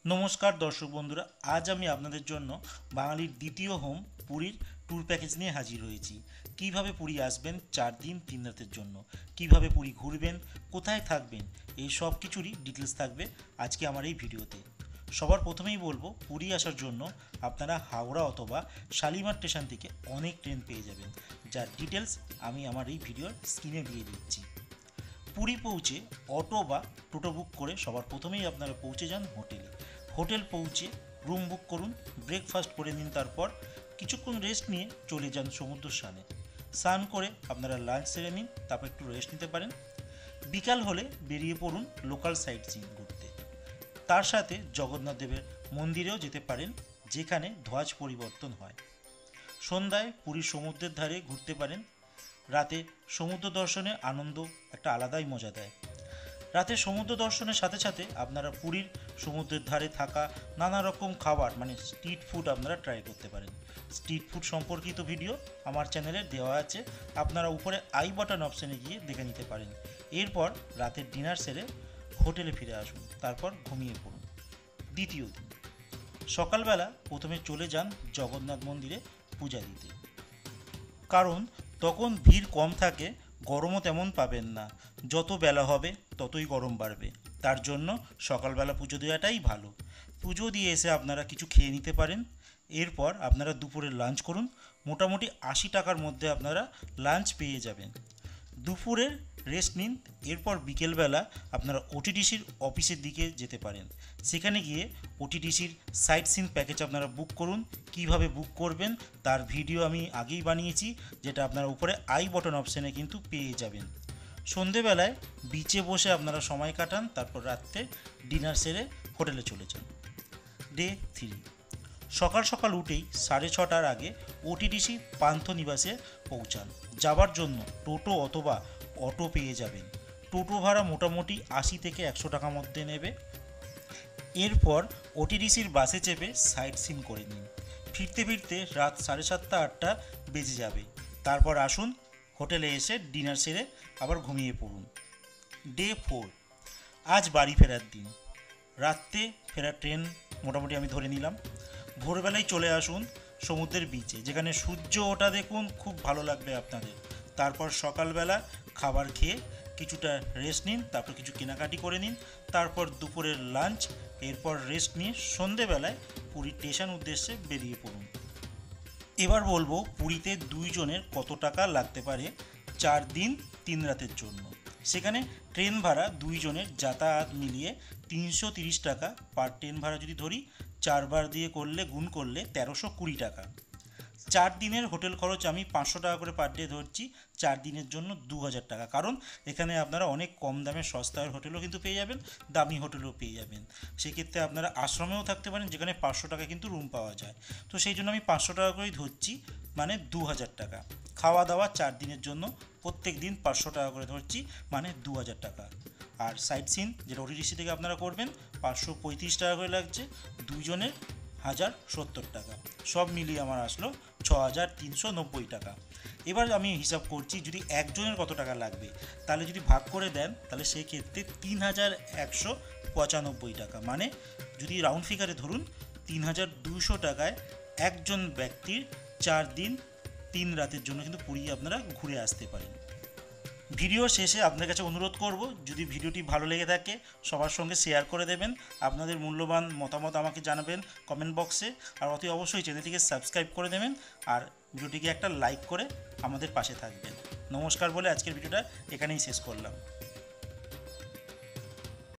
নমস্কার দর্শক বন্ধুরা, আজ আমি আপনাদের জন্য বাঙালির দ্বিতীয় হোম পুরীর ট্যুর প্যাকেজ নিয়ে হাজির হয়েছি। কিভাবে পুরী আসবেন 4 দিন 3 রাতের জন্য, কিভাবে পুরী ঘুরবেন, কোথায় থাকবেন, এই সব কিছুরই ডিটেলস থাকবে আজকে আমার এই ভিডিওতে। সবার প্রথমেই বলবো, পুরী আসার জন্য আপনারা হাওড়া অথবা শালিমার স্টেশন থেকে অনেক ট্রেন পেয়ে যাবেন, যার ডিটেলস আমি আমার এই ভিডিওর স্ক্রিনে দিয়ে দিচ্ছি। পুরী পৌঁছে অটো বা টোটো বুক করে সবার প্রথমেই আপনারা পৌঁছে যান হোটেলে। হোটেল পৌঁছে রুম বুক করুন, ব্রেকফাস্ট করে নিন, তারপর কিছুক্ষণ রেস্ট নিয়ে চলে যান সমুদ্র স্নানে। স্নান করে আপনারা লাঞ্চ সেরে নিন, তারপর একটু রেস্ট নিতে পারেন। বিকাল হলে বেরিয়ে পড়ুন লোকাল সাইট সিইং ঘুরতে। তার সাথে জগন্নাথ দেবের মন্দিরেও যেতে পারেন, যেখানে ধ্বজ পরিবর্তন হয়। সন্ধ্যায় পুরীর সমুদ্রের ধারে ঘুরতে পারেন। রাতে সমুদ্র দর্শনের আনন্দ একটা আলাদাই মজা দেয়। রাতে সমুদ্র দর্শনের সাথে সাথে আপনারা পুরীর সমুদ্রের ধারে থাকা নানা রকম খাবার মানে স্ট্রিট ফুড আপনারা ট্রাই করতে পারেন। স্ট্রিট ফুড সম্পর্কিত ভিডিও আমার চ্যানেলে দেওয়া আছে, আপনারা উপরে আই বাটন অপশানে গিয়ে দেখে নিতে পারেন। এরপর রাতের ডিনার সেরে হোটেলে ফিরে আসুন, তারপর ঘুমিয়ে পড়ুন। দ্বিতীয় দিন সকালবেলা প্রথমে চলে যান জগন্নাথ মন্দিরে পূজা দিতে, কারণ তখন ভিড় কম থাকে, গরমও তেমন পাবেন না। যত বেলা হবে ততই গরম বাড়বে, তার জন্য সকালবেলা পুজো দেওয়াটাই ভালো। পুজো দিয়ে এসে আপনারা কিছু খেয়ে নিতে পারেন। এরপর আপনারা দুপুরে লাঞ্চ করুন, মোটামুটি 80 টাকার মধ্যে আপনারা লাঞ্চ পেয়ে যাবেন। দুপুরের রেস্ট নিন, এরপর বিকেলবেলা আপনারা ওটিডিসির অফিসের দিকে যেতে পারেন। সেখানে গিয়ে ওটিডিসির সাইট সিন প্যাকেজ আপনারা বুক করুন। কিভাবে বুক করবেন তার ভিডিও আমি আগেই বানিয়েছি, যেটা আপনারা উপরে আই বটন অপশানে কিন্তু পেয়ে যাবেন। সন্ধেবেলায় বিচে বসে আপনারা সময় কাটান, তারপর রাত্রে ডিনার সেরে হোটেলে চলে যান। ডে 3 সকাল সকাল উঠেই 6:30টার আগে ওটিডিসি পান্থনিবাসে পৌঁছান। যাবার জন্য টোটো অথবা অটো পেয়ে যাবেন। টোটো ভাড়া মোটামুটি 80 থেকে 100 টাকার মধ্যে নেবে। এরপর ওটিডিসির বাসে চেপে সাইট সিন করে নিন। ফিরতে ফিরতে রাত 7:30 8টা বেজে যাবে। তারপর আসুন হোটেলে এসে ডিনার সেরে আবার ঘুমিয়ে পড়ুন। ডে 4 আজ বাড়ি ফেরার দিন। রাত্রে ফেরার ট্রেন মোটামুটি আমি ধরে নিলাম। ভোরবেলায় চলে আসুন সমুদ্রের বিচে, যেখানে সূর্য ওঠা দেখুন, খুব ভালো লাগবে আপনাদের। তারপর সকালবেলা খাবার খেয়ে কিছুটা রেস্ট নিন, তারপর কিছু কেনাকাটি করে নিন, তারপর দুপুরের লাঞ্চ, এরপর রেস্ট নিয়ে সন্ধেবেলায় পুরী স্টেশন উদ্দেশ্যে বেরিয়ে পড়ুন। এবার বলবো পুরীতে দুইজনের কত টাকা লাগতে পারে 4 দিন 3 রাতের জন্য। সেখানে ট্রেন ভাড়া দুইজনের যাতায়াত মিলিয়ে 330 টাকা পার ট্রেন ভাড়া যদি ধরি, 4 বার দিয়ে করলে গুণ করলে 1320 টাকা। 4 দিনের হোটেল খরচ আমি 500 টাকা করে পার ডে ধরছি। 4 দিনের জন্য 2000 টাকা, কারণ এখানে আপনারা অনেক কম দামে সস্তার হোটেলও কিন্তু পেয়ে যাবেন, দামি হোটেলও পেয়ে যাবেন। সেক্ষেত্রে আপনারা আশ্রমেও থাকতে পারেন, যেখানে 500 টাকা কিন্তু রুম পাওয়া যায়। তো সেই জন্য আমি 500 টাকা করেই ধরছি, মানে 2000 টাকা। খাওয়া দাওয়া 4 দিনের জন্য প্রত্যেক দিন 500 টাকা করে ধরছি, মানে 2000 টাকা। আর সাইট সিন যেটা ওটিডিসি থেকে আপনারা করবেন 535 টাকা করে লাগছে, দুজনের 1070 টাকা। সব মিলিয়ে আমার আসলো 6390 টাকা। এবার আমি হিসাব করছি যদি একজনের কত টাকা লাগবে, তাহলে যদি ভাগ করে দেন তাহলে সেই ক্ষেত্রে 3195 টাকা, মানে যদি রাউন্ড ফিগারে ধরুন 3200 টাকায় একজন ব্যক্তির 4 দিন 3 রাতের জন্য কিন্তু পুরী আপনারা ঘুরে আসতে পারেন। ভিডিও শেষে আপনাদের কাছে অনুরোধ করব, যদি ভিডিওটি ভালো লেগে থাকে সবার সঙ্গে শেয়ার করে দেবেন। আপনাদের মূল্যবান মতামত আমাকে জানাবেন কমেন্ট বক্সে। আর অতি অবশ্যই চ্যানেলটিকে সাবস্ক্রাইব করে দেবেন, আর ভিডিওটিকে একটা লাইক করে আমাদের পাশে থাকবেন। নমস্কার বলে আজকের ভিডিওটা এখানেই শেষ করলাম।